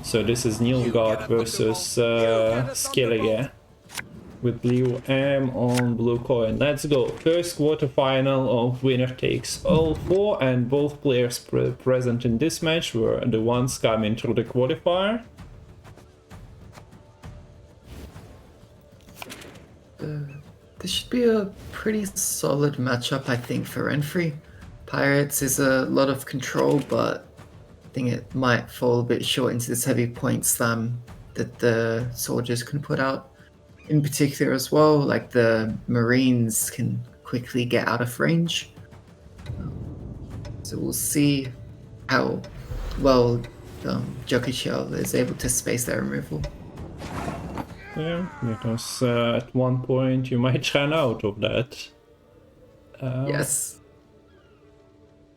So this is Nilfgaard versus Skellige with blue M on blue coin. Let's go. First quarterfinal of winner takes all four, and both players present in this match were the ones coming through the qualifier. This should be a pretty solid matchup, I think, for Renfri. Pirates is a lot of control, but I think it might fall a bit short into this heavy point slam that the soldiers can put out. In particular as well, like the Marines can quickly get out of range. So we'll see how well Jockiichel is able to space their removal. Yeah, because at one point you might run out of that. Yes.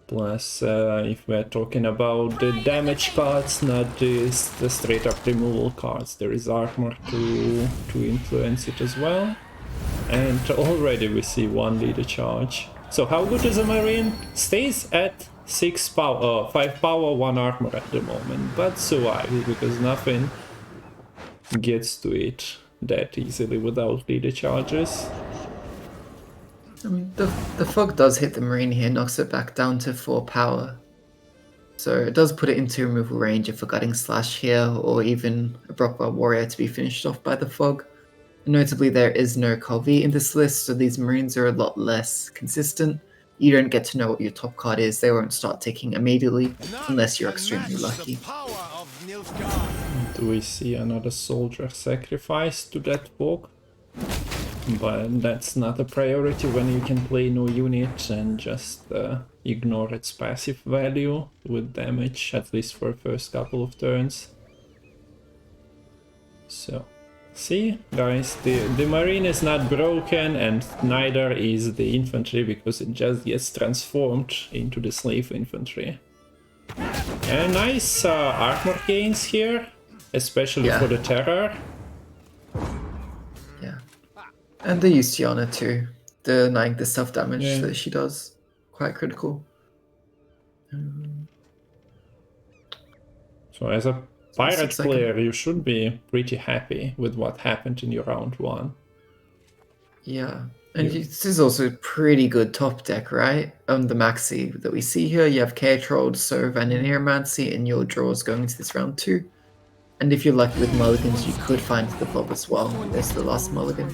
Plus, if we're talking about the damage cards, not just the straight up removal cards, there is armor to influence it as well. And already we see one leader charge. So how good is a Marine? Stays at 5 power, 1 armor at the moment, but survives because nothing gets to it that easily without leader charges. I mean, the fog does hit the Marine here, knocks it back down to 4 power. So it does put it into removal range if a Gutting Slash here, or even a Brockbar Warrior to be finished off by the fog. Notably, there is no Calvi in this list, so these Marines are a lot less consistent. You don't get to know what your top card is, they won't start ticking immediately, unless you're extremely lucky. Do we see another soldier sacrifice to that fog? But that's not a priority when you can play no unit and just ignore its passive value with damage, at least for the first couple of turns. So, see guys, the Marine is not broken and neither is the infantry, because it just gets transformed into the slave infantry. And nice armor gains here, especially for the terror. Yeah. And the Yustiana too, denying the self-damage that she does. Quite critical. So as a pirate player, you should be pretty happy with what happened in your round 1. Yeah, and this is also pretty good top deck, right? On the maxi that we see here, you have K-Trolled, Serve, and an Aeromancy in your draws going into this round 2. And if you're lucky with mulligans, you could find the blob as well. There's the last mulligan.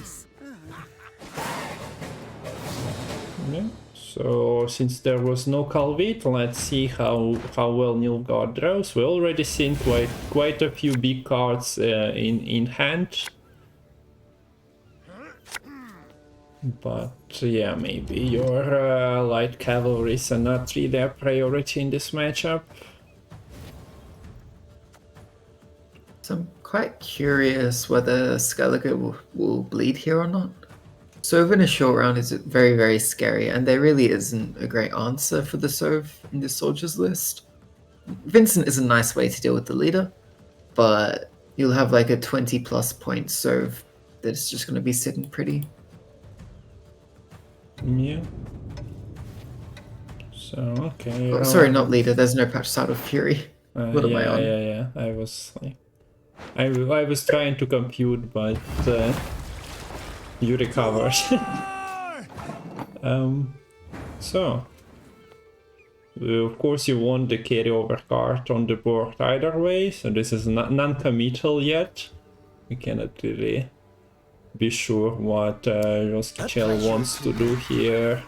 Yeah. So since there was no Calvit, let's see how well Nilfgaard draws. We already seen quite a few big cards in hand. But yeah, maybe your light cavalries are not really a priority in this matchup. So I'm quite curious whether Skellige will bleed here or not. Sove in a short round is very, very scary, and there really isn't a great answer for the Sove in the soldiers list. Vincent is a nice way to deal with the leader, but you'll have like a 20+ point Sove that's just going to be sitting pretty. Yeah. So, okay. Oh, sorry, not leader, there's no patch out of Fury. What am I on? Yeah. I was like... I was trying to compute, but... you recovered. So, of course you want the carryover card on the board either way, so this is non-committal yet. We cannot really be sure what Jockiichel wants to do here.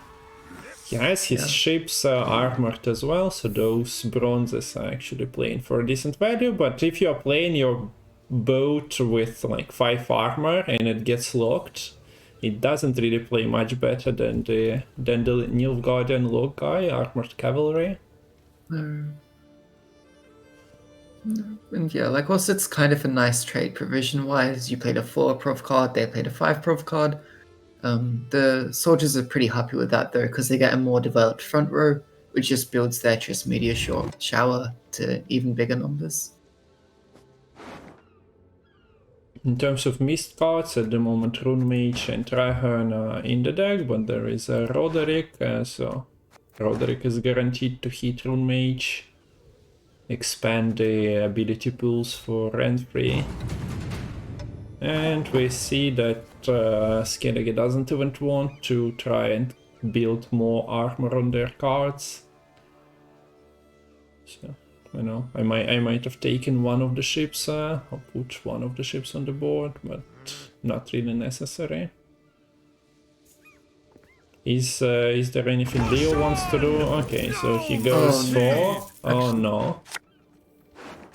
He has his ships armored as well, so those bronzes are actually playing for a decent value, but if you're playing your boat with like 5 armor and it gets locked, it doesn't really play much better than the Nilfgaardian log guy, armored cavalry. And yeah, like also it's kind of a nice trade provision-wise. You played a 4 prov card, they played a 5 prov card. The soldiers are pretty happy with that though, because they get a more developed front row, which just builds their Triss Meteor Shower to even bigger numbers. In terms of missed cards, at the moment Rune Mage and Traherne are in the deck, but there is a Roderick, so Roderick is guaranteed to hit Rune Mage. expand the ability pools for Renfri. And we see that Skellige doesn't even want to try and build more armor on their cards. So, you know, I might have taken one of the ships, or put one of the ships on the board, but not really necessary. Is there anything Leo wants to do? Okay, so he goes for... Oh no.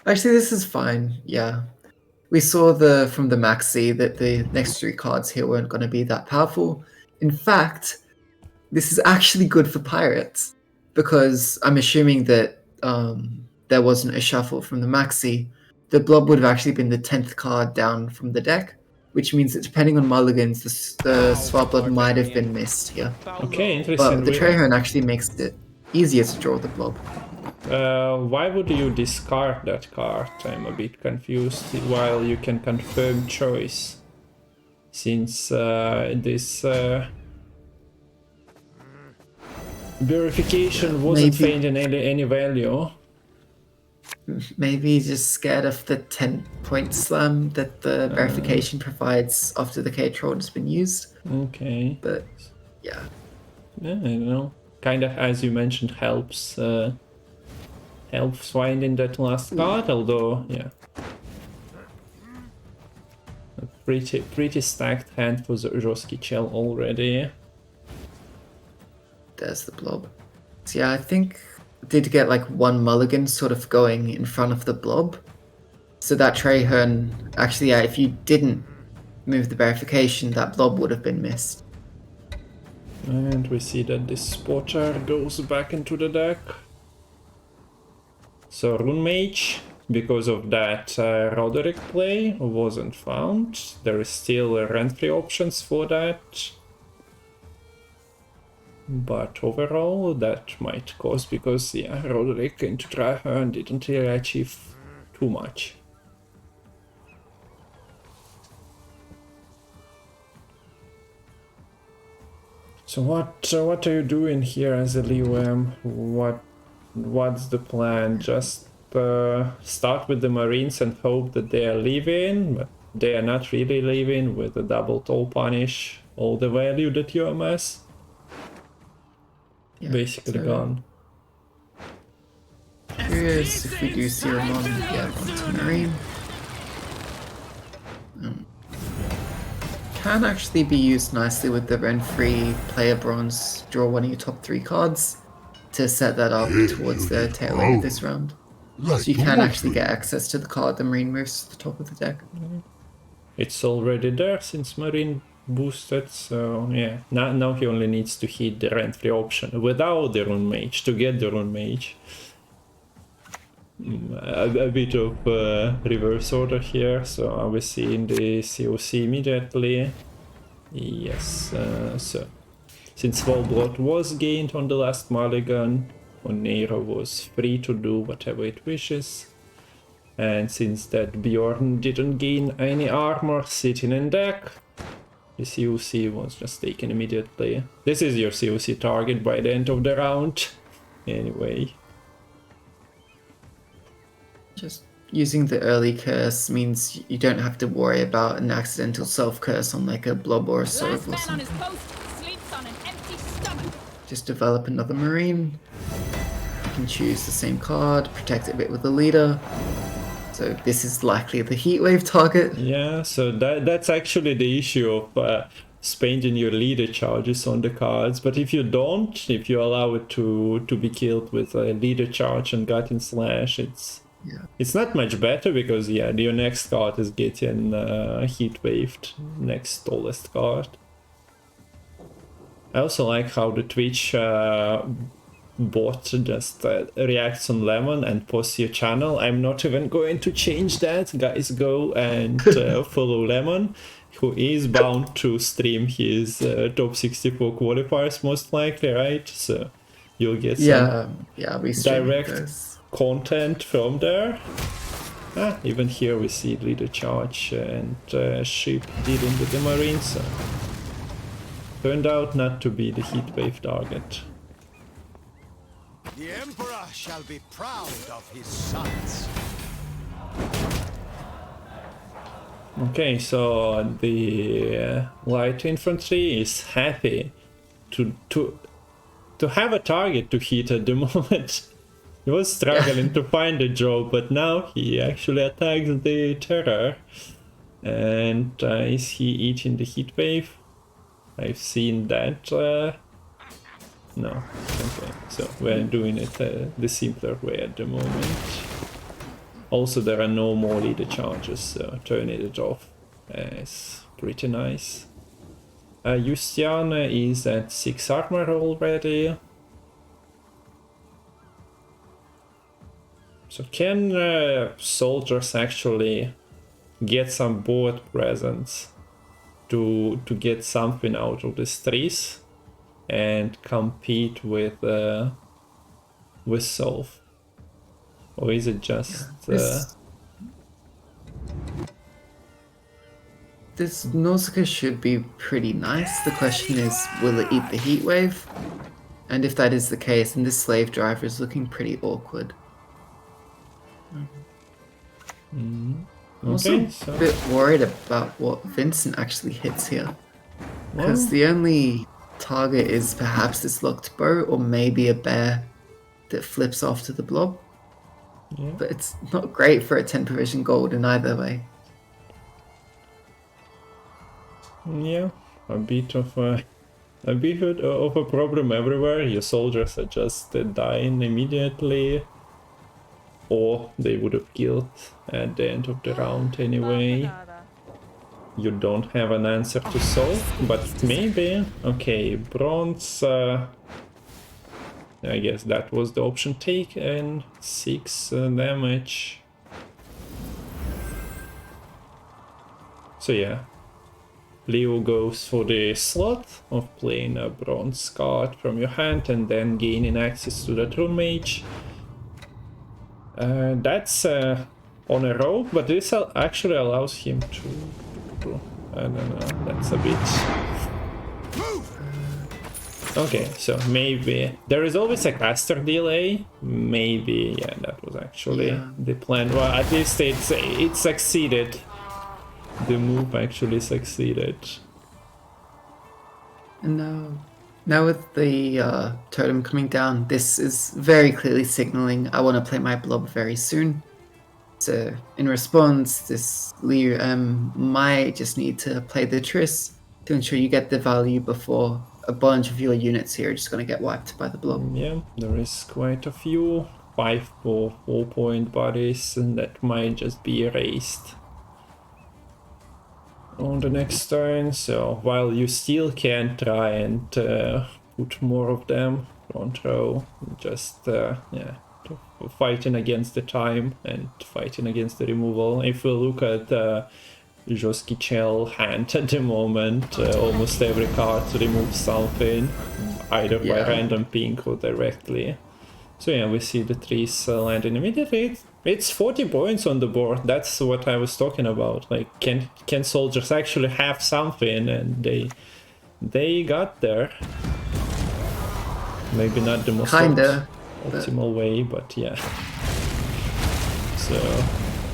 Actually, this is fine. Yeah. We saw from the maxi that the next 3 cards here weren't going to be that powerful. In fact, this is actually good for pirates, because I'm assuming that there wasn't a shuffle from the maxi. The blob would have actually been the 10th card down from the deck, which means that depending on mulligans, the swap blood might have been missed here. Okay, interesting. But the Traherne actually makes it easier to draw the blob. Why would you discard that card? I'm a bit confused, while you can confirm choice. Since this verification wasn't finding any value. Maybe just scared of the 10-point slam that the verification provides after the K-Troll has been used. Okay. But, yeah. Yeah, I don't know. Kind of, as you mentioned, helps finding that last card, although, yeah. A pretty stacked hand for Jockiichel already. There's the blob. So yeah, I think did get like one mulligan sort of going in front of the blob. So that Traherne, actually, yeah, if you didn't move the verification, that blob would have been missed. And we see that this spotter goes back into the deck. So Rune Mage, because of that Roderick play, wasn't found. There is still Renfri options for that. But overall, that might cause, because, yeah, Roderick into Traherne didn't really achieve too much. So what are you doing here as a Leo? What's the plan? Just start with the Marines and hope that they are leaving, but they are not really leaving with a double toll punish. All the value that you amass. Yeah, basically gone. Curious if we do see Ramon, yeah, onto Marine. Can actually be used nicely with the Renfri player bronze. Draw one of your top 3 cards to set that up towards the tail end of this round. So you can actually get access to the card the Marine moves to the top of the deck. It's already there since Marine boosted, so yeah. Now he only needs to hit the Renfri option without the Rune Mage to get the Rune Mage. A bit of reverse order here, so are we seeing the COC immediately? Yes, so since Volblot was gained on the last mulligan, Onero was free to do whatever it wishes. And since that Bjorn didn't gain any armor sitting in deck, the COC was just taken immediately. This is your COC target by the end of the round. Anyway. Just using the early curse means you don't have to worry about an accidental self-curse on like a blob or a serve or something. Just develop another Marine. You can choose the same card, protect it a bit with the leader. So this is likely the heatwave target. Yeah, so that's actually the issue of spending your leader charges on the cards. But if you don't, if you allow it to be killed with a leader charge and Gutting Slash, it's not much better, because yeah, your next card is getting heatwaved, next tallest card. I also like how the Twitch bot just reacts on Lemon and posts your channel. I'm not even going to change that. Guys, go and follow Lemon, who is bound to stream his top 64 qualifiers most likely, right? So you'll get some direct content from there. Even here we see leader charge and ship dealing with the Marines. So turned out not to be the heatwave target. The Emperor shall be proud of his sons. Okay, so the light infantry is happy to have a target to hit at the moment. He was struggling to find a job, but now he actually attacks the terror. And is he eating the heat wave? I've seen that. No. Okay, so we're doing it the simpler way at the moment. Also, there are no more leader charges, so turning it off is pretty nice. Justiana is at 6 armor already. So can soldiers actually get some board presence to get something out of the trees and compete with Solve? Or is it just... This Nausicaa should be pretty nice. The question is, will it eat the heat wave? And if that is the case, then this slave driver is looking pretty awkward. I'm also a bit worried about what Vincent actually hits here. Because the only target is perhaps this locked bow or maybe a bear that flips off to the blob. Yeah. But it's not great for a 10 provision gold in either way. Yeah, a bit of a problem everywhere. Your soldiers are just dying immediately, or they would have killed at the end of the round anyway. You don't have an answer to solve, but maybe. Okay, bronze. I guess that was the option take, and 6 damage. So yeah, Leo goes for the slot of playing a bronze card from your hand and then gaining access to the Rune Mage. That's on a rope, but this actually allows him to I don't know, that's a bit... Okay, so maybe there is always a caster delay. Maybe, yeah, that was actually the plan. Well, at least it succeeded. The move actually succeeded. And now with the totem coming down, this is very clearly signaling I want to play my blob very soon. So in response, this Liu might just need to play the Triss to ensure you get the value before a bunch of your units here are just going to get wiped by the blob. Yeah, there is quite a few 5 or 4 point bodies, and that might just be erased on the next turn. So while you still can try and put more of them front row, just fighting against the time and fighting against the removal. If we look at Jockiichel hand at the moment, almost every card removes something, either by random ping or directly. So yeah, we see the trees landing immediately. It's 40 points on the board. That's what I was talking about. Like, can soldiers actually have something? And they got there. Maybe not the most optimal way, but yeah. So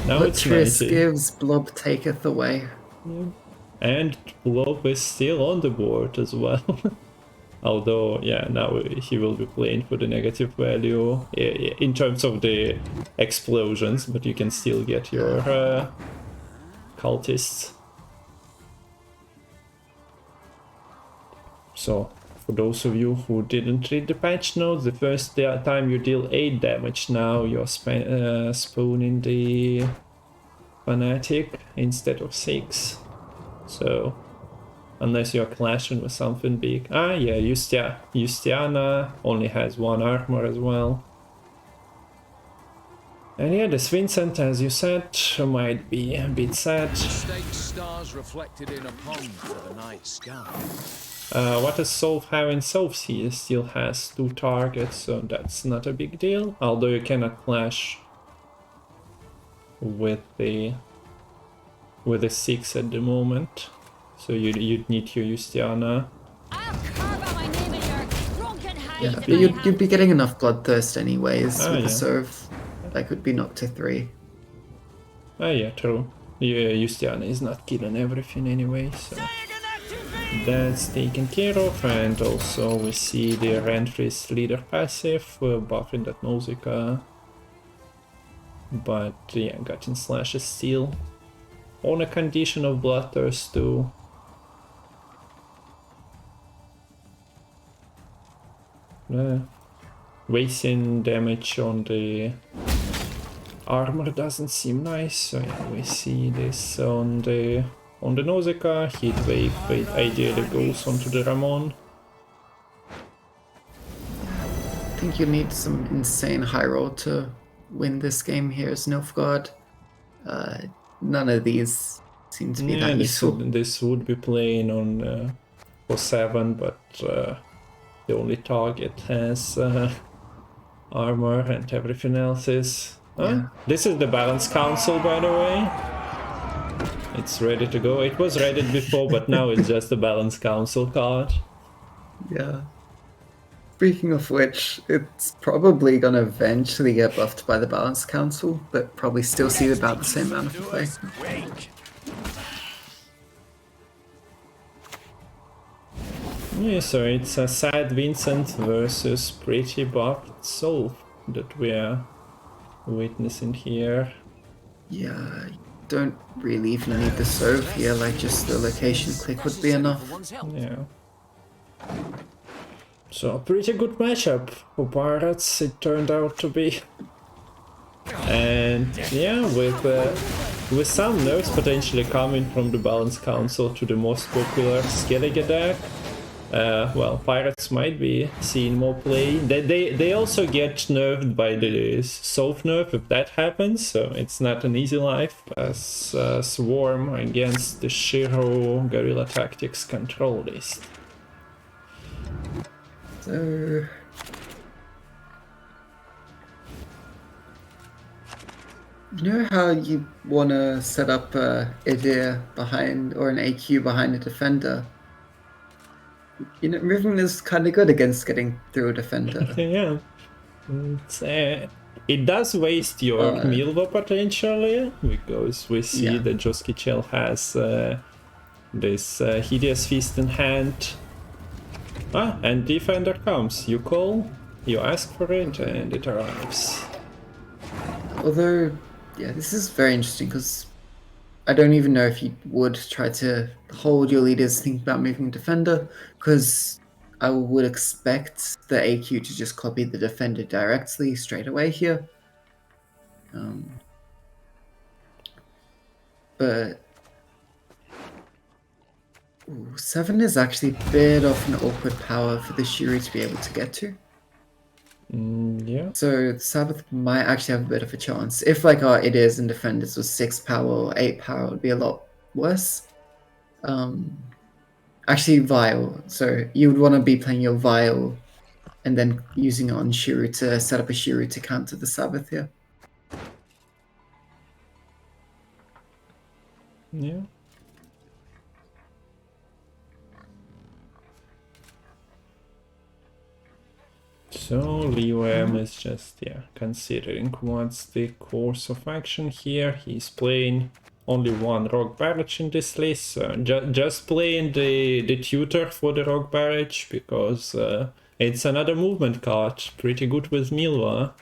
now it's 90. Gives, blob taketh away. Yeah. And blob is still on the board as well. Although, yeah, now he will be playing for the negative value in terms of the explosions, but you can still get your cultists. So, for those of you who didn't read the patch notes, the first time you deal 8 damage, now you're spawning the Fanatic instead of 6. So, unless you're clashing with something big. Ah, yeah, Justiana only has 1 armor as well. And yeah, this Vincent, as you said, might be a bit sad. Stars reflected in a pond for the night sky. What does Solve have in Solve? He still has 2 targets, so that's not a big deal. Although you cannot clash with the 6 at the moment. So you'd need your Justiana. Yeah, but you'd be getting enough bloodthirst anyways with yeah. the serve. Like, would be knocked to 3. Ah, yeah, true. Yeah, Justiana is not killing everything anyway, so that's taken care of. And also we see the Renfri's leader passive, buffing that Nausicaa. But yeah, Gutting Slash is still on a condition of Bloodthirst too. Wasting damage on the armor doesn't seem nice, so yeah, we see this on the Nausicaa. Heat wave, it ideally goes onto the Ramon. I think you need some insane high roll to win this game here as Nilfgaard. None of these seem to be that useful. This would be playing on for 7, but the only target has armor and everything else is... Yeah. This is the Balance Council, by the way. It's ready to go. It was ready before, but now it's just a Balance Council card. Yeah. Speaking of which, it's probably gonna eventually get buffed by the Balance Council, but probably still see about the same amount of play. Yeah, so it's a Sad Vincent versus pretty buffed Soul that we are witnessing here. Yeah, you don't really even need the serve here, like just the location click would be enough. Yeah. So pretty good matchup for Pirates it turned out to be. And yeah, with some nerfs potentially coming from the Balance Council to the most popular Skellige deck, well, Pirates might be seeing more play. They also get nerfed by the soft nerf if that happens, so it's not an easy life as Swarm against the Schirru Guerrilla Tactics control list. So... You know how you want to set up a Idir behind, or an AQ behind a defender? You know, moving is kind of good against getting through a defender. Yeah. It does waste your Milva potentially, because we see that Jockiichel has this Hideous Feast in hand. And Defender comes. You call, you ask for it, and it arrives. Although, yeah, this is very interesting because I don't even know if you would try to hold your leaders think about moving defender, because I would expect the AQ to just copy the defender directly straight away here. But 7 is actually a bit of an awkward power for the Schirru to be able to get to. Yeah. So Sabbath might actually have a bit of a chance. If like our Idirs and Defenders was 6 power or 8 power, it would be a lot worse. Actually, Vile. So you would want to be playing your Vile and then using it on Schirru to set up a Schirru to counter the Sabbath here. Yeah. So Leo M is just considering what's the course of action here. He's playing only one Rogue Barrage in this list, so just playing the tutor for the Rogue Barrage because it's another movement card. Pretty good with Milva,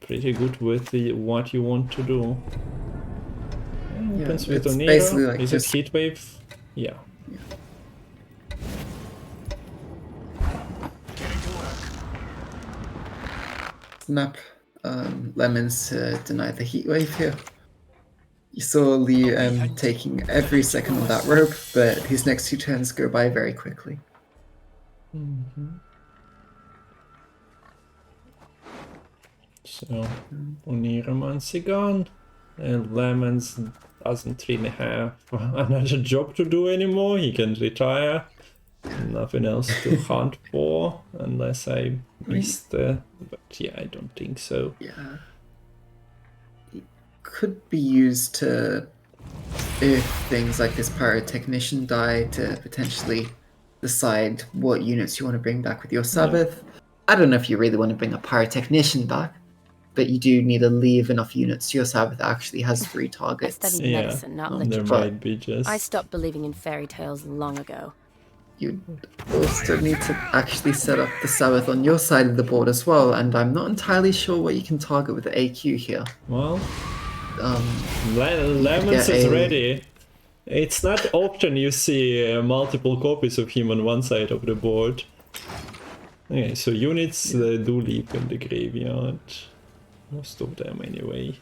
pretty good with what you want to do. Opens with Onira. Like is it Heatwave? Yeah. Snap lemons to deny the heat wave here. You saw Liu taking every second on that rope, but his next 2 turns go by very quickly. So Onira Mansigan and Lemons doesn't really have another job to do anymore. He can retire. Nothing else to hunt for, unless I missed but yeah, I don't think so. Yeah. It could be used to, if things like this Pyrotechnician die, to potentially decide what units you want to bring back with your Sabbath. I don't know if you really want to bring a pyrotechnician back, but you do need to leave enough units to your side that actually has 3 I targets. studied Yeah, medicine, not there literature. might be just... I stopped believing in fairy tales long ago. You also need to actually set up the Sabbath on your side of the board as well, and I'm not entirely sure what you can target with the AQ here. Well, You Lemons could is get a- ready. It's not often you see multiple copies of him on one side of the board. Okay, so units do leave in the graveyard. Most of them anyway.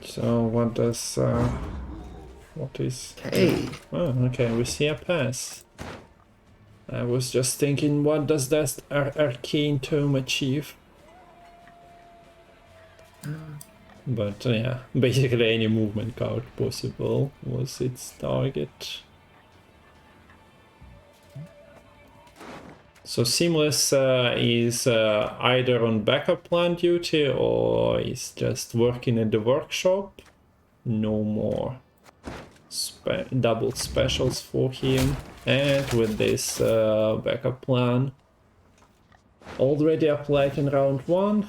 So what does... what is... Okay. Oh, okay, we see a pass. I was just thinking, what does that arcane tome achieve? But yeah, basically any movement card possible was its target. So Seamless is either on backup plan duty or is just working at the workshop. No more double specials for him. And with this backup plan already applied in round 1.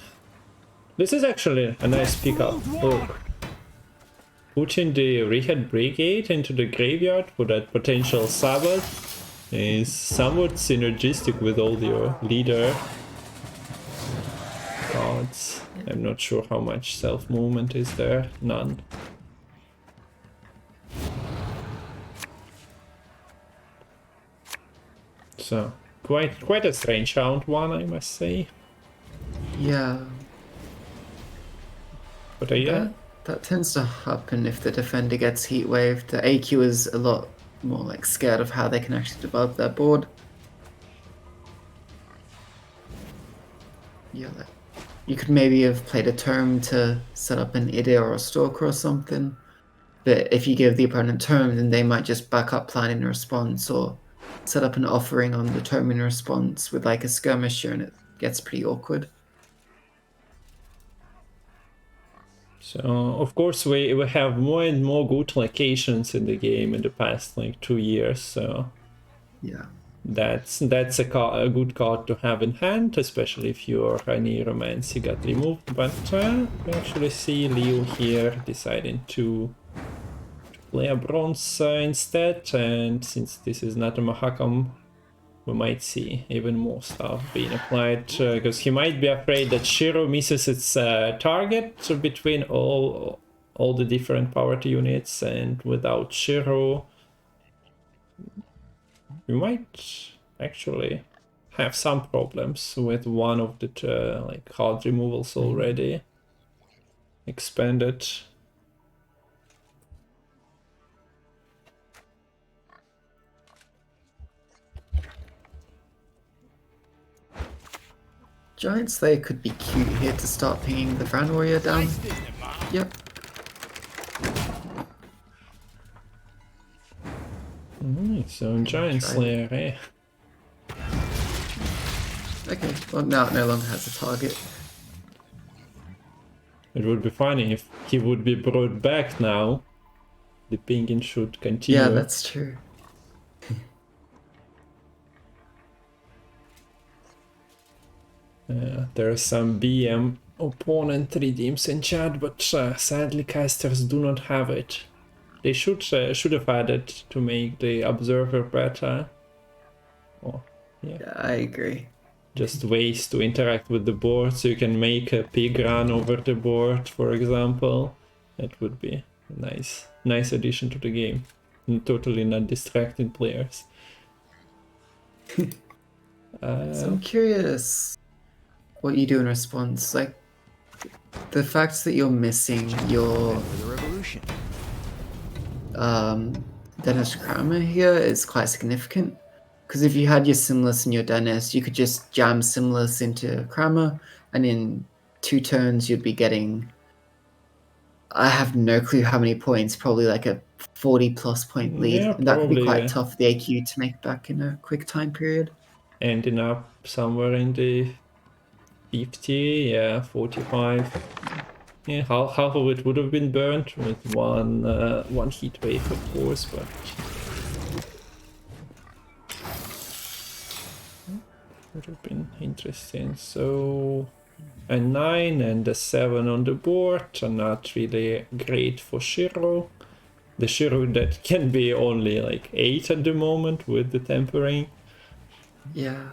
This is actually a nice pickup. Look. Putting the Rehab Brigade into the graveyard for that potential Sabbath is somewhat synergistic with all your leader cards. I'm not sure how much self-movement is there. None. So, quite a strange round 1, I must say. Yeah. But yeah. That tends to happen if the defender gets heat waved. The AQ is a lot more like scared of how they can actually develop their board. Yeah, like, you could maybe have played a term to set up an Ida or a Stalker or something. But if you give the opponent term, then they might just back up plan in response or set up an offering on the term in response with like a skirmisher, and it gets pretty awkward. So, of course, we have more and more good locations in the game in the past, like 2 years, so... Yeah. That's a good card to have in hand, especially if your Necromancy got removed, but we actually see Leo here deciding to play a bronze instead, and since this is not a Mahakam, we might see even more stuff being applied, because he might be afraid that Schirru misses its target between all the different powered units, and without Schirru, we might actually have some problems with one of the like card removals already expanded. Giant Slayer could be cute here to start pinging the Brown Warrior down. Yep. Alright, so Giant Slayer, eh? Okay, well now it no longer has a target. It would be funny if he would be brought back now. The pinging should continue. Yeah, that's true. There are some BM opponent redeems in chat, but sadly casters do not have it. They should have added to make the observer better. Oh, yeah. I agree. Just ways to interact with the board, so you can make a pig run over the board, for example. That would be a nice addition to the game. And totally not distracting players. So I'm curious what you do in response. Like, the fact that you're missing your Dennis Kramer here is quite significant. Because if you had your Simless and your Dennis, you could just jam Simless into Kramer, and in 2 turns you'd be getting... I have no clue how many points, probably like a 40+ point lead. Yeah, and that could be probably, quite yeah. tough for the AQ to make back in a quick time period. Ending up somewhere in the 50, yeah, 45. Yeah, half of it would have been burnt with one heat wave, of course, but would have been interesting. So a 9 and a 7 on the board are not really great for Schirru. The Schirru that can be only like 8 at the moment with the tempering. Yeah.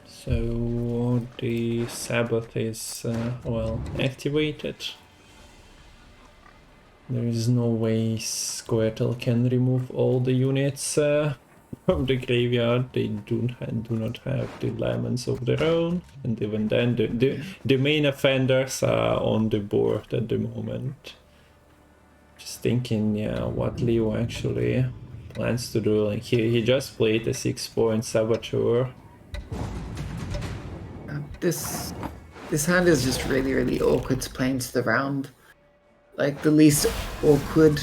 So the Sabbath is, well, activated. There is no way Squirtle can remove all the units from the graveyard. They do not have the lemons of their own, and even then the main offenders are on the board at the moment. Just thinking, yeah, what Leo actually plans to do. Like he just played a 6-point Saboteur. This hand is just really awkward to play into the round. Like the least awkward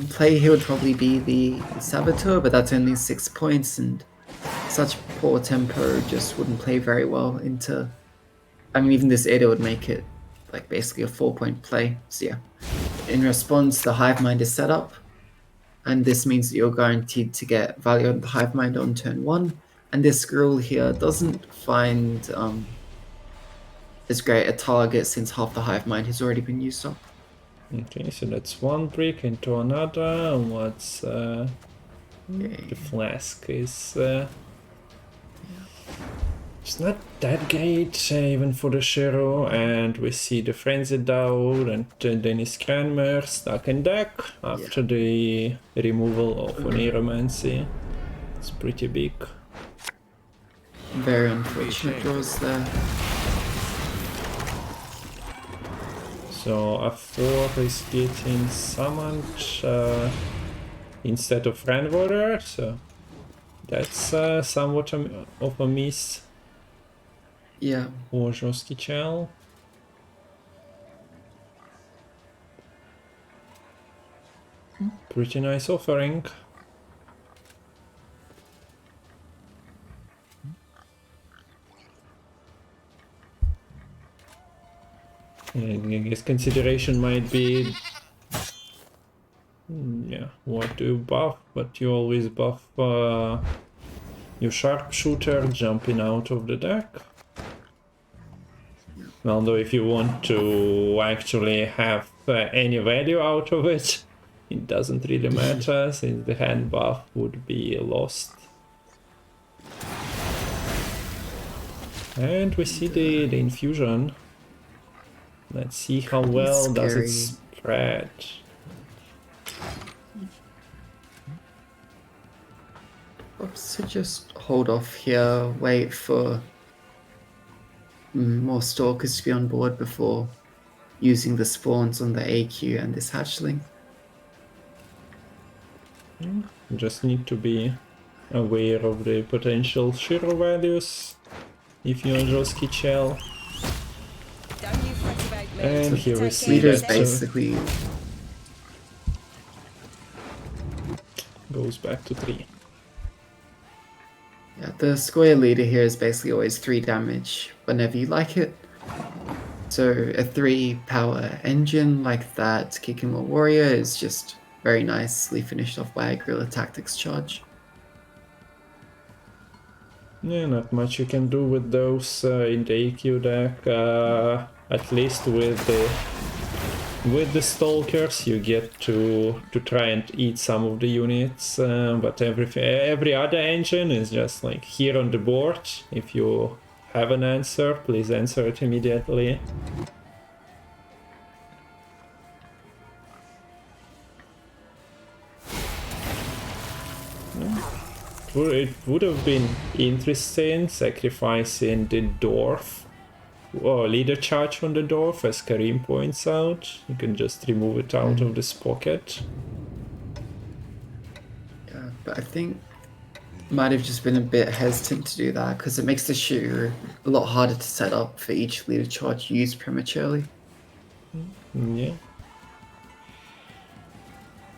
play here would probably be the Saboteur, but that's only 6 points, and such poor tempo just wouldn't play very well into. I mean, even this Ada would make it like basically a 4-point play. So yeah, in response, the Hive Mind is set up, and this means that you're guaranteed to get value on the Hive Mind on turn 1. And this Gruul here doesn't find as great a target since half the Hive Mind has already been used up. Okay, so that's one brick into another. What's the flask is it's not that great even for the Schirru, and we see the Frenzied Dowd and Dennis Cranmer stuck in deck after the removal of Oniromancy. It's pretty big. Very unfortunate draws there. So a 4 is getting summoned instead of Renwater, so that's somewhat of a miss. Yeah. Or Jockiichel. Pretty nice offering. I guess consideration might be, yeah, what do you buff? But you always buff your Sharpshooter jumping out of the deck. Although if you want to actually have any value out of it, it doesn't really matter, since the hand buff would be lost. And we see the infusion. Let's see how well does it spread. So just hold off here, wait for more Stalkers to be on board before using the spawns on the AQ and this hatchling. Just need to be aware of the potential Schirru values if you're Jockiichel. And here we see Leader's that basically goes back to 3. yeah, the square leader here is basically always 3 damage whenever you like it. So a 3 power engine like that, Kicking More Warrior, is just very nicely finished off by a Guerrilla Tactics charge. Yeah, not much you can do with those in the AQ deck. At least with the Stalkers, you get to try and eat some of the units. But every other engine is just like here on the board. If you have an answer, please answer it immediately. It would have been interesting sacrificing the Dwarf, or leader charge on the Dwarf, as Karim points out. You can just remove it out of this pocket. Yeah, but I think might have just been a bit hesitant to do that because it makes the Schirru a lot harder to set up for each leader charge used prematurely. Yeah.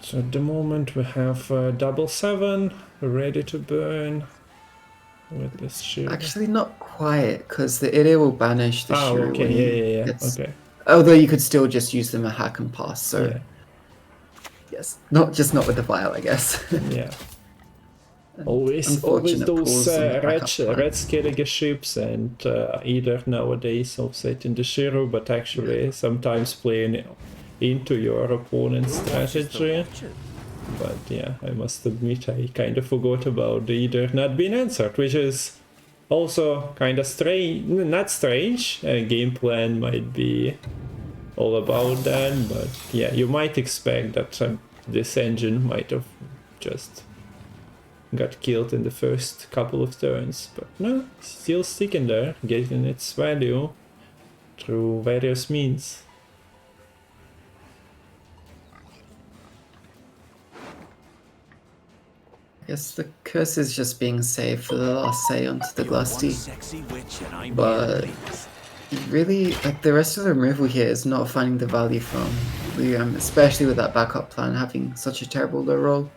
So at the moment we have 777 ready to burn with this Schirru. Actually, not quite, because the idiot will banish the Oh, Schirru okay, when he yeah. gets... Okay, Although you could still just use them a hack and pass, so yeah, yes, not with the vial, I guess. yeah. Always Unfortunate those pulls on the red backup plan. Skellige ships, and either nowadays offsetting the Schirru, but actually sometimes playing into your opponent's strategy. But yeah, I must admit I kind of forgot about the either not being answered, which is also kind of strange. Not strange. Game plan might be all about that, but yeah, you might expect that this engine might have just got killed in the first couple of turns, but no, still sticking there, getting its value through various means. I guess the curse is just being saved for the last say onto the Glusty. But really, like, the rest of the removal here is not finding the value from Liam, especially with that backup plan having such a terrible low roll.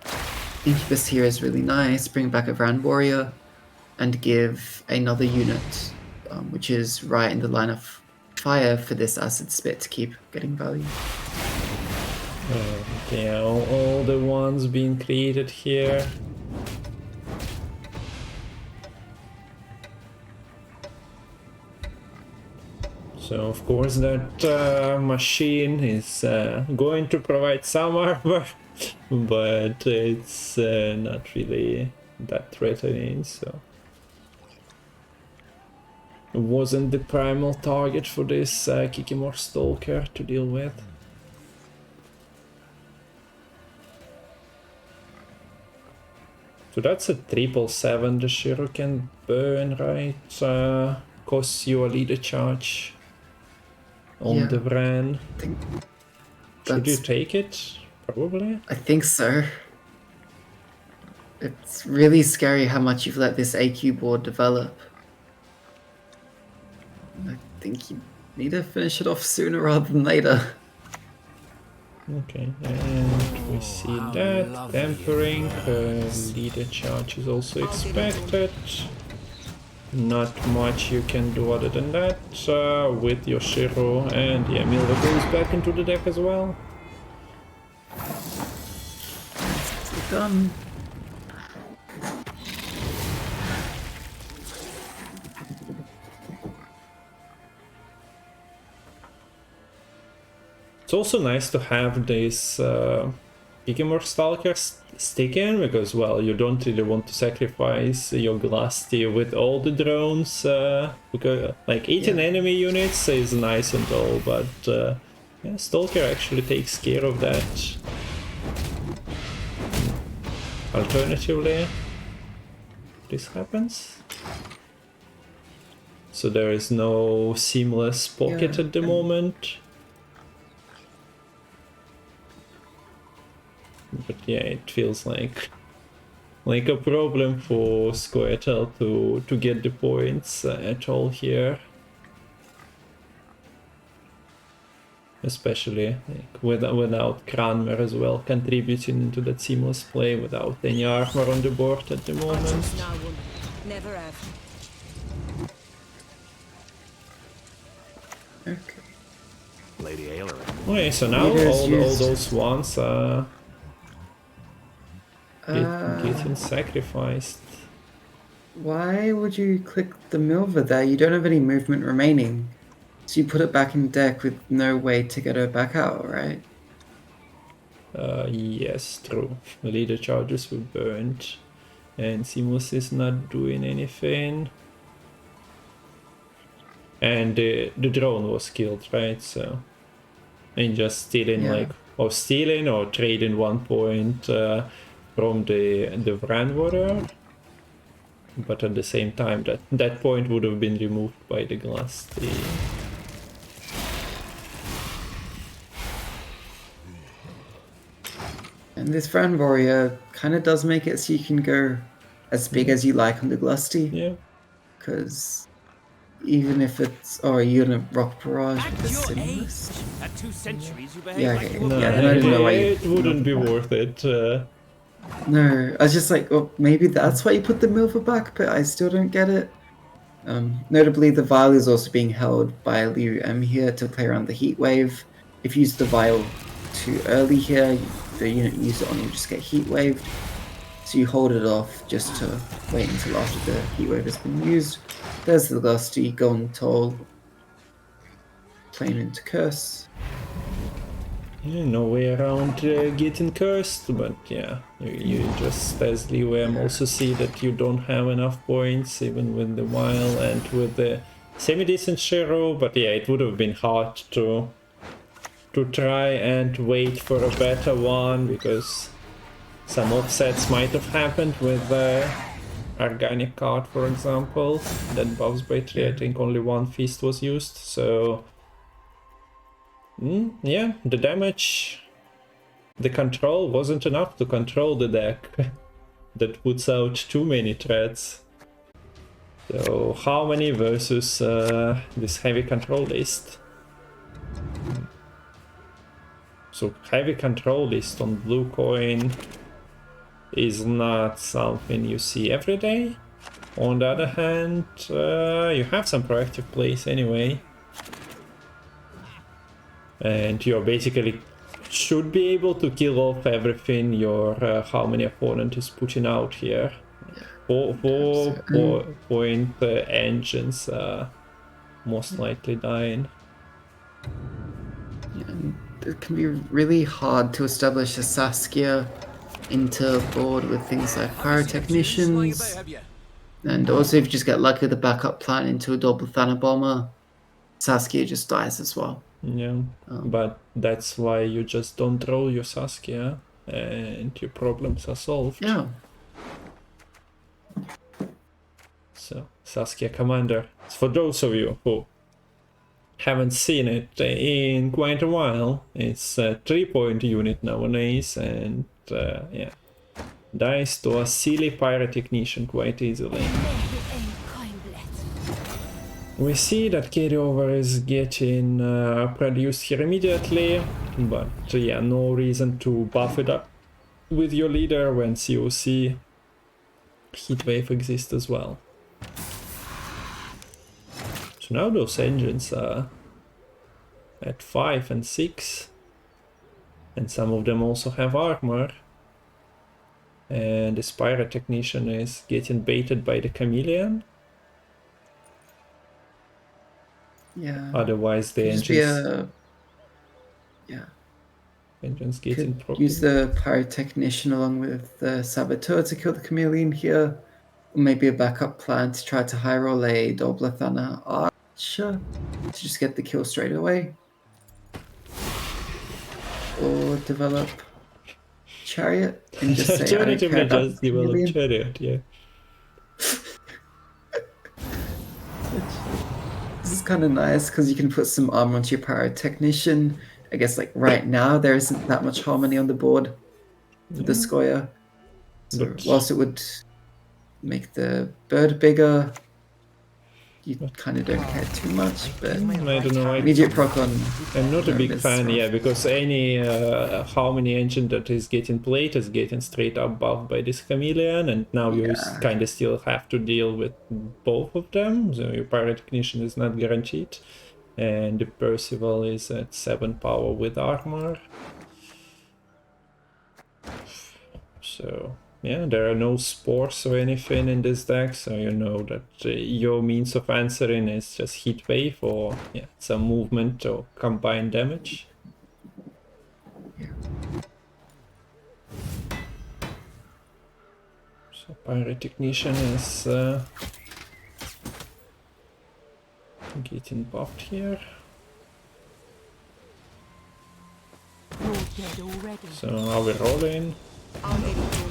Incubus here is really nice, bring back a Grand Warrior and give another unit, which is right in the line of fire for this acid spit to keep getting value. Yeah, all the ones being created here. So of course that machine is going to provide some armor, but it's not really that threatening, so it wasn't the primal target for this Kikimor Stalker to deal with. So that's a 777 the Schirru can burn, right? Costs you a leader charge on the Vran. Should you take it? Probably. I think so. It's really scary how much you've let this AQ board develop. I think you need to finish it off sooner rather than later. Okay, and we see that. Tempering, leader charge is also expected. Not much you can do other than that with your Schirru, and yeah, Milva goes back into the deck as well. It's done. It's also nice to have this Kikimor Stalker stick in, because, well, you don't really want to sacrifice your Glusty with all the drones, because, like, eating enemy units is nice and all, but yeah, Stalker actually takes care of that. Alternatively, this happens. So there is no seamless pocket at the moment. But yeah, it feels like a problem for Squirtle to get the points at all here. Especially like without Cranmer as well contributing into that seamless play, without any armor on the board at the moment. Never have. Okay. Lady Ayler. Okay, so now all those ones are getting sacrificed. Why would you click the Milva there? You don't have any movement remaining. So you put it back in deck with no way to get her back out, right? Yes, true. The leader charges were burnt, and Seamless is not doing anything. And the drone was killed, right? So, and just stealing stealing or trading 1 point from the Vran Warrior. But at the same time, that point would have been removed by the Glusty. And this Vran Warrior kind of does make it so you can go as big as you like on the Glusty. Yeah. Because even if it's... Oh, are you gonna rock barrage with the At your Sinless? age, at 2 centuries, you behave Yeah, like okay. you were No, Yeah, then I didn't know why you... it wouldn't be worth it. No, I was just like, oh, maybe that's why you put the Milva back, but I still don't get it. Notably, the vial is also being held by Liu M here to play around the heat wave. If you use the vial too early here, the unit you use it on will just get heat waved. So you hold it off just to wait until after the heat wave has been used. There's the Lusty, Matol, playing into Curse. Yeah, no way around getting cursed, but yeah, you just, as Liu M, also see that you don't have enough points, even with the vial and with the semi-decent Schirru, but yeah, it would have been hard to try and wait for a better one, because some offsets might have happened with Organic card, for example, that buffs by 3, I think only one feast was used, so... yeah, the damage, the control wasn't enough to control the deck that puts out too many threats. So Harmony versus this heavy control list. So heavy control list on blue coin is not something you see every day. On the other hand, you have some proactive plays anyway. And you basically should be able to kill off everything your Harmony opponent is putting out here. Four point engines are most likely dying. Yeah, and it can be really hard to establish a Saskia into board with things like Pyrotechnicians. And also if you just get lucky with the backup plan into a double Thana Bomber, Saskia just dies as well. Yeah, but that's why you just don't roll your Saskia and your problems are solved. Yeah. So, Saskia Commander. For those of you who haven't seen it in quite a while, it's a 3-point unit nowadays, and yeah, dies to a silly Pyrotechnician quite easily. We see that carryover is getting produced here immediately, but yeah, no reason to buff it up with your leader when COC Heatwave exists as well. So now those engines are at 5 and 6, and some of them also have armor. And this Pyrotechnician is getting baited by the Chameleon. Yeah. Otherwise the Just engines... yeah. Engines getting Could use the Pyrotechnician along with the Saboteur to kill the Chameleon here. Or maybe a backup plan to try to high roll a Doblathana Archer to just get the kill straight away. Or develop Chariot and just say, I don't care about just develop Chariot, yeah. This is kind of nice because you can put some armor onto your Pyrotechnician. I guess like right now there isn't that much Harmony on the board for the Skoya. So whilst it would make the bird bigger, you kind of don't care too much, but I don't know. immediate proc on... I'm not a big fan, yeah, because any Harmony engine that is getting played is getting straight up buffed by this Chameleon, and now you kind of still have to deal with both of them, so your Pyrotechnician is not guaranteed, and the Percival is at 7 power with armor. So... yeah, there are no spores or anything in this deck, so you know that your means of answering is just Heat Wave or some movement or combined damage. So Pyrotechnician is getting buffed here. So are we rolling?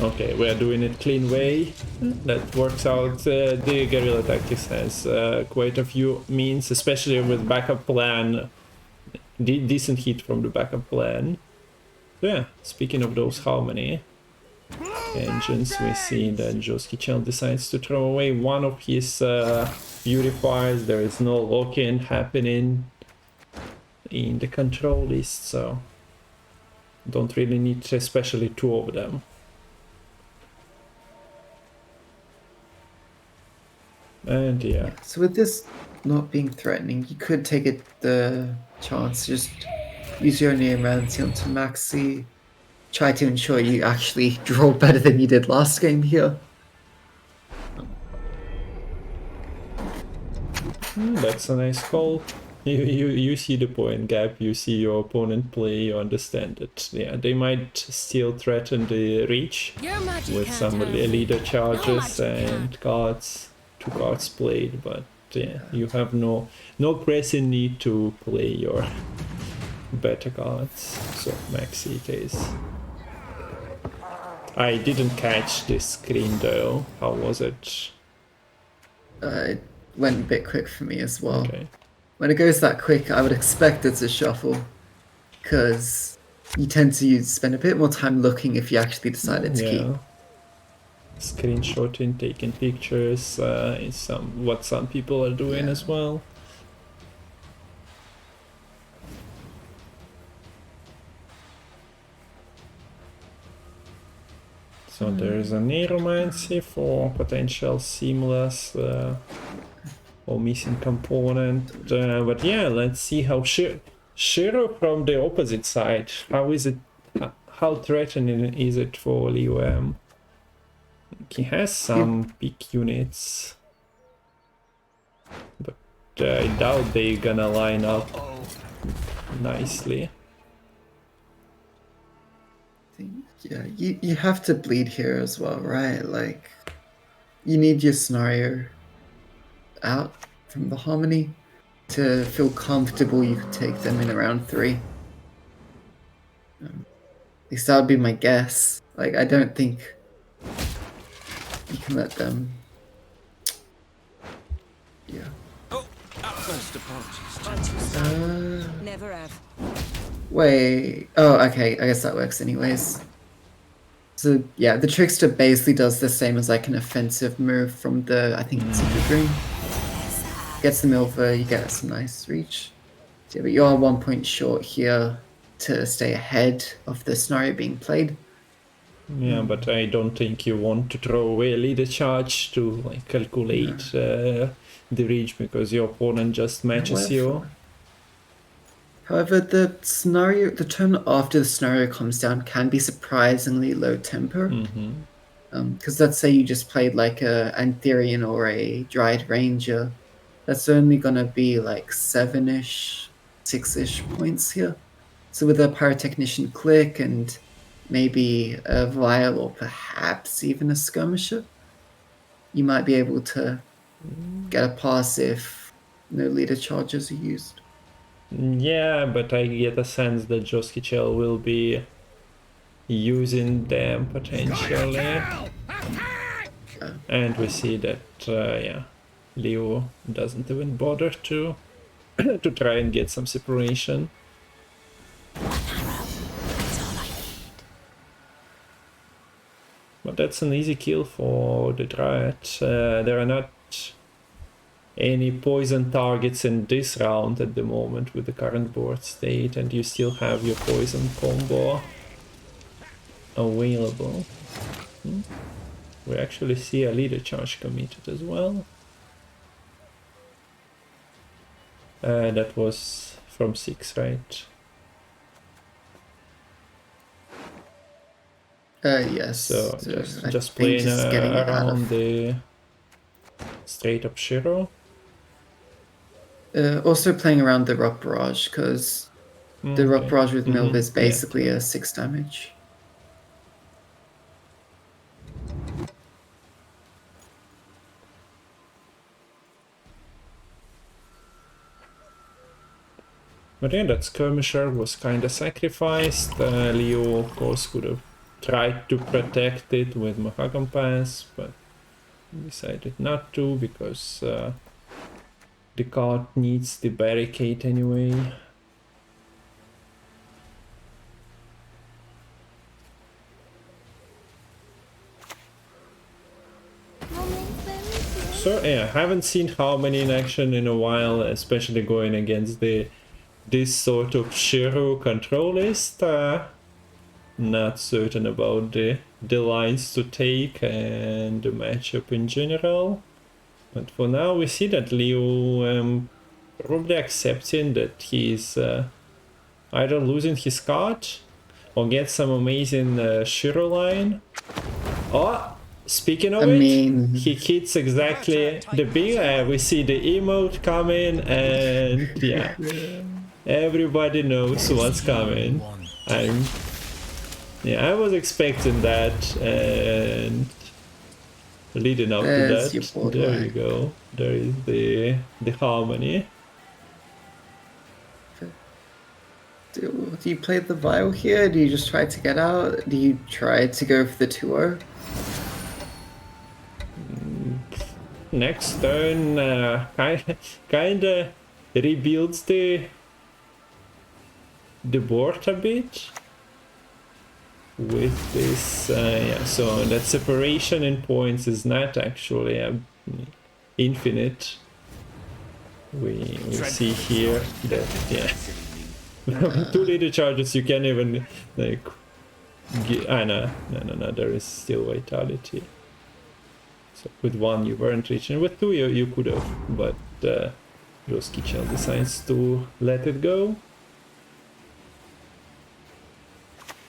Okay, we are doing it clean way. That works out. The Guerrilla Tactics has quite a few means, especially with backup plan. Decent hit from the backup plan. So yeah, speaking of those Harmony, engines, we see that Jockiichel decides to throw away one of his purifiers. There is no lock-in happening in the control list, so don't really need especially two of them. And yeah. So with this not being threatening, you could take the chance, just use your Neomancy onto Maxi, try to ensure you actually draw better than you did last game here. That's a nice call. You see the point gap, you see your opponent play, you understand that, yeah, they might still threaten the reach with some leader charges and cards, 2 cards played, but yeah, you have no pressing need to play your better cards. So Maxi it is. I didn't catch this screen though. How was it? It went a bit quick for me as well. Okay. When it goes that quick, I would expect it to shuffle, because you tend to spend a bit more time looking if you actually decided to keep. Screenshotting, taking pictures is what some people are doing as well. So there's a Neuromancy for potential seamless or missing component. But yeah, let's see how Schirru from the opposite side. How is it? How threatening is it for Liu M? He has some big units, but I doubt they're gonna line up nicely. Yeah, you have to bleed here as well, right? Like, you need your scenario out from the Harmony to feel comfortable you could take them in around 3. At least that would be my guess. Like, I don't think you can let them... Yeah. First apologies. Never have. Wait. Oh, okay. I guess that works anyways. So, yeah, the Trickster basically does the same as like an offensive move from the, I think it's the green. Gets them over, you get some nice reach. So, yeah, but you are 1 point short here to stay ahead of the scenario being played. Yeah, but I don't think you want to throw away a leader charge to like calculate the reach, because your opponent just matches you. However, the turn after the scenario comes down can be surprisingly low tempo. Because let's say you just played like a Antherian or a Dryad Ranger, that's only gonna be like 7-ish, 6-ish points here. So with a Pyrotechnician click and maybe a Vial or perhaps even a Skirmisher, you might be able to get a pass if no leader charges are used. Yeah, but I get a sense that Jockiichel will be using them potentially. And we see that, yeah, Leo doesn't even bother to to try and get some separation. But that's an easy kill for the Dryad. There are not any poison targets in this round at the moment with the current board state, and you still have your poison combo available. We actually see a leader charge committed as well. That was from 6, right? Yes. So just playing around the straight up Schirru. Also playing around the Rock Barrage, because the Rock Barrage with Milv is basically a 6 damage. But yeah, that Skirmisher was kinda sacrificed. Leo, of course, could have tried to protect it with Mahagam Pass, but decided not to, because the card needs the barricade anyway. yeah, haven't seen Harmony in action in a while, especially going against this sort of Schirru control list. Not certain about the lines to take and the matchup in general. But for now, we see that Leo probably accepting that he's either losing his card or get some amazing Schirru line. Oh, speaking of he hits exactly the big. We see the emote coming, and yeah, everybody knows what's coming. I was expecting that, and leading up to that, there you go. There is the Harmony. Do you play the Vial here? Do you just try to get out? Do you try to go for the 2-0? Next turn, kinda rebuilds the board a bit with this. Yeah, so that separation in points is not actually infinite. We see here that, yeah, 2 little charges you can't even like. No, there is still vitality. So with 1 you weren't reaching, with 2 you could have, but Jockiichel decides to let it go.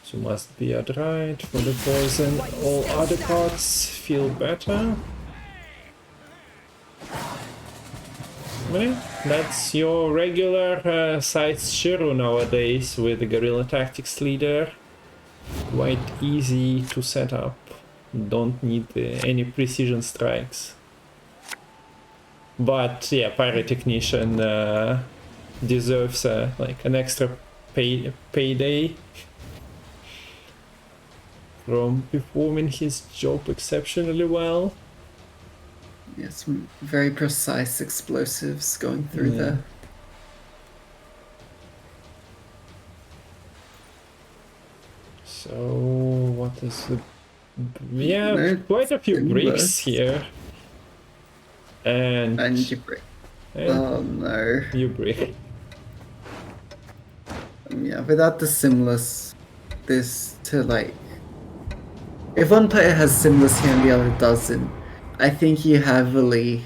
So must be a right for the poison. All other cards feel better. That's your regular size Schirru nowadays with the Guerrilla Tactics leader. Quite easy to set up. Don't need any precision strikes. But yeah, Pirate Technician deserves like an extra payday from performing his job exceptionally well. Yeah, some very precise explosives going through there. So what is the... Yeah, quite a few bricks here. And you break. Oh no. You break. Yeah, without the Simless, this to like... If one player has Simless here and the other doesn't, I think you heavily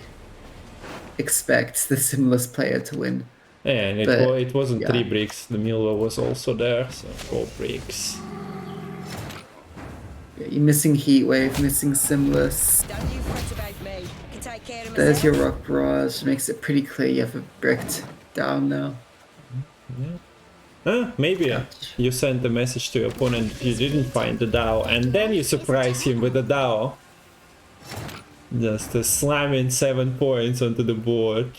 expect the Simless player to win. Yeah, and it wasn't 3 bricks, the Milva was also there, so 4 bricks. Yeah, you're missing Heatwave, missing Simless. There's your Rock Barrage, makes it pretty clear you have a bricked down now. Maybe you sent a message to your opponent that you didn't find the Dao, and then you surprise him with the Dao. Just slamming 7 points onto the board.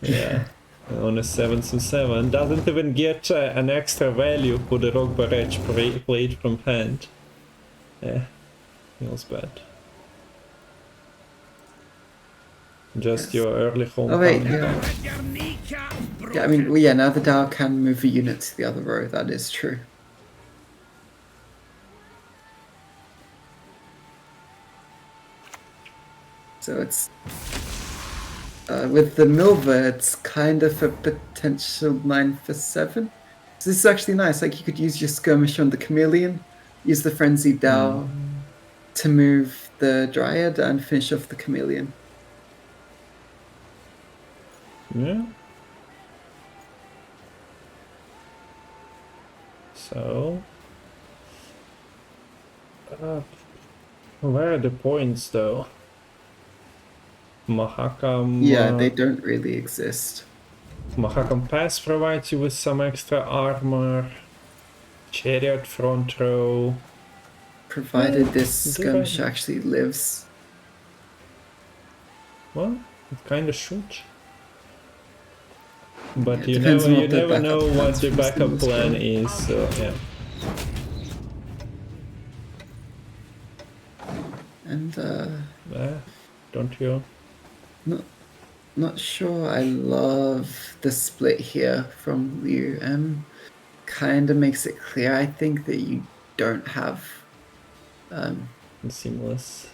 Yeah, on a 7-7. Doesn't even get an extra value for the Rock Barrage played from hand. Yeah, feels bad. Just your early home. Oh wait, yeah, I mean, well, yeah, now the Dao can move a unit to the other row, that is true. So it's... with the Milva, it's kind of a potential 9 for 7. So this is actually nice, like you could use your Skirmisher on the Chameleon, use the Frenzied Dao to move the Dryad and finish off the Chameleon. Yeah. So... where are the points though? Mahakam... Yeah, they don't really exist. Mahakam Pass provides you with some extra armor. Chariot front row. Provided this skirmish actually lives. Well, it kinda should. But Yeah, you never know what the backup plan is, so yeah. And don't you? Not sure I love the split here from Liu. Kinda makes it clear, I think, that you don't have Seamless.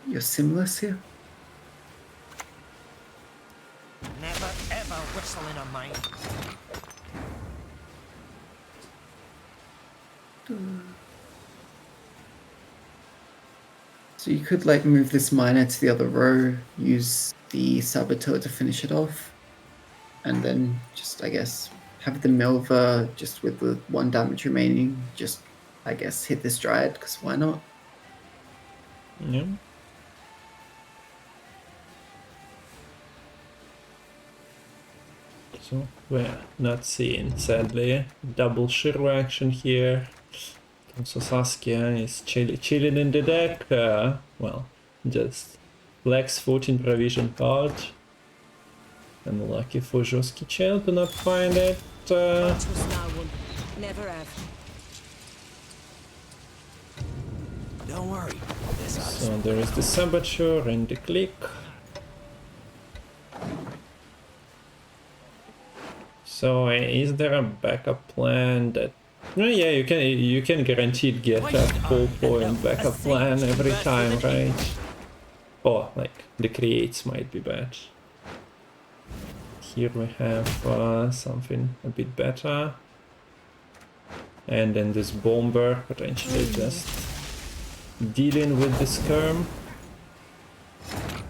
your Simless here. Never ever whistle in a mine. So you could like move this miner to the other row, use the saboteur to finish it off, and then just I guess have the Milva just with the 1 damage remaining, just I guess hit this Dryad, because why not? Yeah. So we're not seeing, sadly, double Schirru action here. Also Saskia is chilling in the deck. Well, just Black's 14 provision card. And lucky for Jockiichel to not find it. Once was now one. Never have. Don't worry. So there is the saboteur and the click. So is there a backup plan that? No, yeah, you can guaranteed get a 4-point backup plan every time, right? Or like the creates might be bad. Here we have something a bit better, and then this bomber potentially just dealing with the skirm.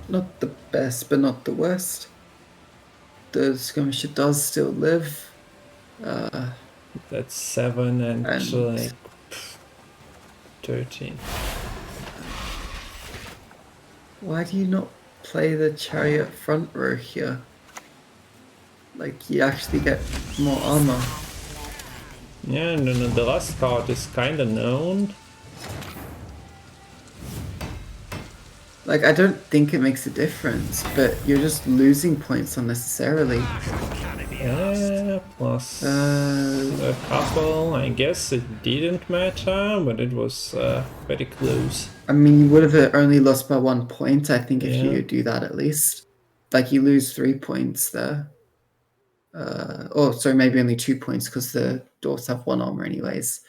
Not the best, but not the worst. The skirmisher does still live. That's 7 and like 13. Why do you not play the chariot front row here? Like, you actually get more armor. Yeah, no, the last card is kinda known. Like, I don't think it makes a difference, but you're just losing points unnecessarily. Yeah, plus a couple. I guess it didn't matter, but it was very close. I mean, you would have only lost by 1 point, I think, if Yeah. you do that at least. Like, you lose 3 points there. Oh, sorry, maybe only 2 points, because the dwarves have 1 armor anyways.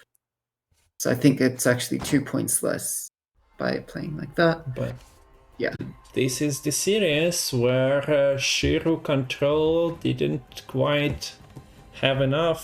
So I think it's actually 2 points less by playing like that. But yeah, this is the series where Schirru Control didn't quite have enough